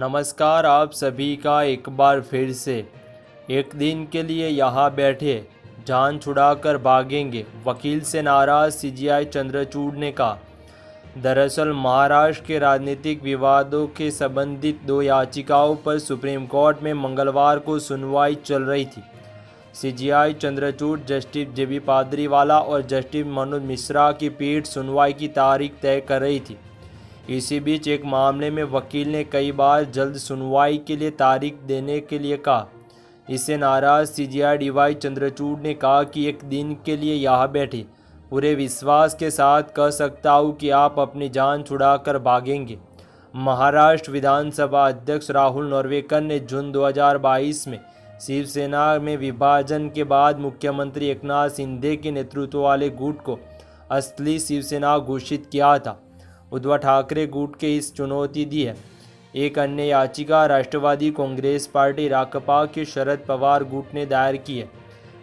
नमस्कार, आप सभी का एक बार फिर से। एक दिन के लिए यहाँ बैठे, जान छुड़ाकर भागेंगे, वकील से नाराज सीजीआई चंद्रचूड़ ने कहा। दरअसल महाराष्ट्र के राजनीतिक विवादों के संबंधित 2 याचिकाओं पर सुप्रीम कोर्ट में मंगलवार को सुनवाई चल रही थी। सीजीआई चंद्रचूड़, जस्टिस जेबी पादरीवाला और जस्टिस मनोज मिश्रा की पीठ सुनवाई की तारीख तय कर रही थी। इसी बीच एक मामले में वकील ने कई बार जल्द सुनवाई के लिए तारीख देने के लिए कहा। इससे नाराज सीजीआई डीवाई चंद्रचूड़ ने कहा कि एक दिन के लिए यहाँ बैठे, पूरे विश्वास के साथ कह सकता हूँ कि आप अपनी जान छुड़ाकर भागेंगे। महाराष्ट्र विधानसभा अध्यक्ष राहुल नॉर्वेकर ने जून 2022 में शिवसेना में विभाजन के बाद मुख्यमंत्री एकनाथ शिंदे के नेतृत्व वाले गुट को असली शिवसेना घोषित किया था। उद्धव ठाकरे गुट के इस चुनौती दी है। एक अन्य याचिका राष्ट्रवादी कांग्रेस पार्टी राकपा के शरद पवार गुट ने दायर की है।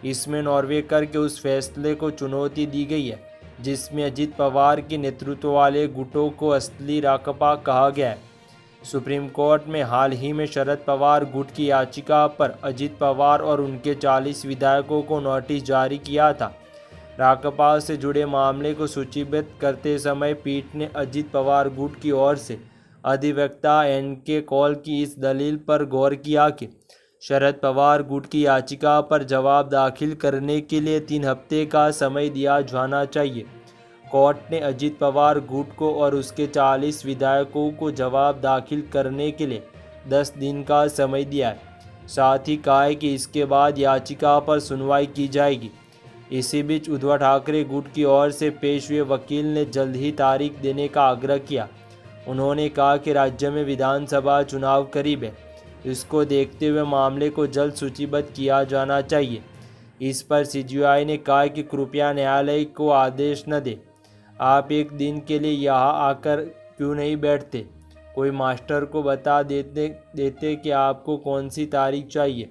इसमें नॉर्वेकर के उस फैसले को चुनौती दी गई है जिसमें अजित पवार के नेतृत्व वाले गुटों को असली राकपा कहा गया है। सुप्रीम कोर्ट में हाल ही में शरद पवार गुट की याचिका पर अजित पवार और उनके 40 विधायकों को नोटिस जारी किया था। राकपा से जुड़े मामले को सूचीबद्ध करते समय पीठ ने अजित पवार गुट की ओर से अधिवक्ता एन.के. कौल की इस दलील पर गौर किया कि शरद पवार गुट की याचिका पर जवाब दाखिल करने के लिए 3 हफ्ते का समय दिया जाना चाहिए। कोर्ट ने अजित पवार गुट को और उसके 40 विधायकों को जवाब दाखिल करने के लिए 10 दिन का समय दिया है। साथ ही कहा है कि इसके बाद याचिका पर सुनवाई की जाएगी। इसी बीच उद्धव ठाकरे गुट की ओर से पेश हुए वकील ने जल्द ही तारीख देने का आग्रह किया। उन्होंने कहा कि राज्य में विधानसभा चुनाव करीब है, इसको देखते हुए मामले को जल्द सूचीबद्ध किया जाना चाहिए। इस पर सीजीआई ने कहा कि कृपया न्यायालय को आदेश न दें। आप एक दिन के लिए यहाँ आकर क्यों नहीं बैठते? कोई मास्टर को बता देते कि आपको कौन सी तारीख चाहिए।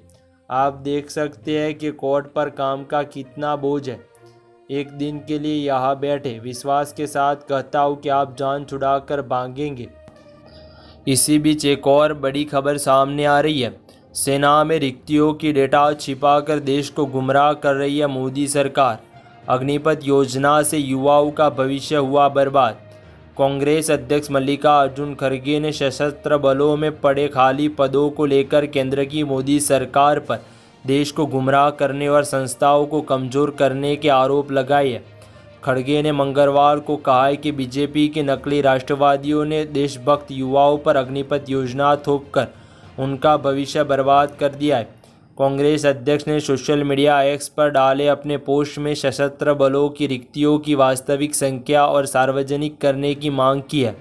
आप देख सकते हैं कि कोर्ट पर काम का कितना बोझ है। एक दिन के लिए यहाँ बैठे, विश्वास के साथ कहता हूँ कि आप जान छुड़ाकर भागेंगे। इसी बीच एक और बड़ी खबर सामने आ रही है। सेना में रिक्तियों की डेटा छिपाकर देश को गुमराह कर रही है मोदी सरकार। अग्निपथ योजना से युवाओं का भविष्य हुआ बर्बाद। कांग्रेस अध्यक्ष मल्लिकार्जुन खड़गे ने सशस्त्र बलों में पड़े खाली पदों को लेकर केंद्र की मोदी सरकार पर देश को गुमराह करने और संस्थाओं को कमज़ोर करने के आरोप लगाए हैं। खड़गे ने मंगलवार को कहा है कि बीजेपी के नकली राष्ट्रवादियों ने देशभक्त युवाओं पर अग्निपथ योजना थोपकर उनका भविष्य बर्बाद कर दिया है। कांग्रेस अध्यक्ष ने सोशल मीडिया एक्स पर डाले अपने पोस्ट में सशस्त्र बलों की रिक्तियों की वास्तविक संख्या और सार्वजनिक करने की मांग की है।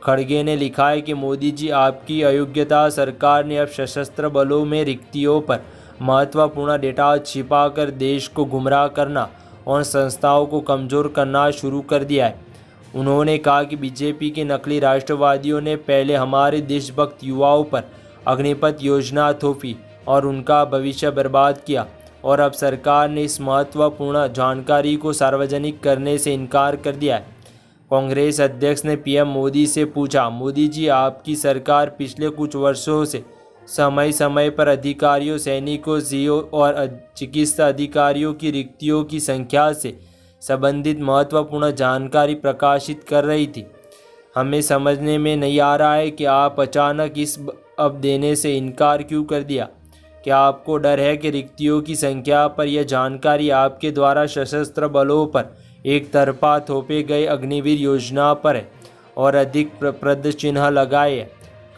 खड़गे ने लिखा है कि मोदी जी, आपकी अयोग्यता सरकार ने अब सशस्त्र बलों में रिक्तियों पर महत्वपूर्ण डेटा छिपाकर देश को गुमराह करना और संस्थाओं को कमज़ोर करना शुरू कर दिया है। उन्होंने कहा कि बीजेपी के नकली राष्ट्रवादियों ने पहले हमारे देशभक्त युवाओं पर अग्निपथ योजना थोपी और उनका भविष्य बर्बाद किया, और अब सरकार ने इस महत्वपूर्ण जानकारी को सार्वजनिक करने से इनकार कर दिया है। कांग्रेस अध्यक्ष ने पीएम मोदी से पूछा, मोदी जी, आपकी सरकार पिछले कुछ वर्षों से समय समय पर अधिकारियों, सैनिकों, सीओ और चिकित्सा अधिकारियों की रिक्तियों की संख्या से संबंधित महत्वपूर्ण जानकारी प्रकाशित कर रही थी। हमें समझने में नहीं आ रहा है कि आप अचानक इस अब देने से इनकार क्यों कर दिया। क्या आपको डर है कि रिक्तियों की संख्या पर यह जानकारी आपके द्वारा सशस्त्र बलों पर एक तरफा थोपे गए अग्निवीर योजना पर है और अधिक प्रद चिन्ह लगाए है?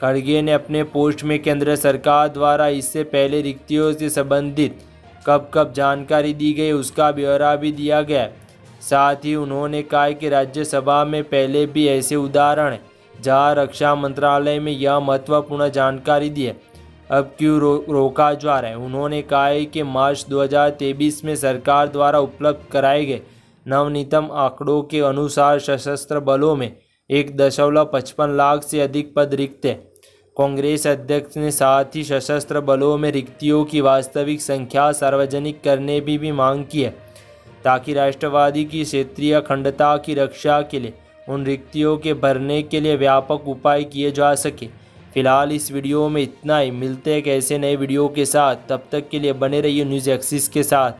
खड़गे ने अपने पोस्ट में केंद्र सरकार द्वारा इससे पहले रिक्तियों से संबंधित कब कब जानकारी दी गई उसका ब्यौरा भी दिया गया है। साथ ही उन्होंने कहा कि राज्यसभा में पहले भी ऐसे उदाहरण हैं जहां रक्षा मंत्रालय में यह महत्वपूर्ण जानकारी दी है, अब क्यों रोका जा रहा है। उन्होंने कहा है कि मार्च 2023 में सरकार द्वारा उपलब्ध कराए गए नवनीतम आंकड़ों के अनुसार सशस्त्र बलों में 1.55 लाख से अधिक पद रिक्त हैं। कांग्रेस अध्यक्ष ने साथ ही सशस्त्र बलों में रिक्तियों की वास्तविक संख्या सार्वजनिक करने भी मांग की है, ताकि राष्ट्रवादी की क्षेत्रीय अखंडता की रक्षा के लिए उन रिक्तियों के भरने के लिए व्यापक उपाय किए जा सके। फ़िलहाल इस वीडियो में इतना ही। मिलते हैं एक ऐसे नए वीडियो के साथ, तब तक के लिए बने रहिए न्यूज़ एक्सिस के साथ।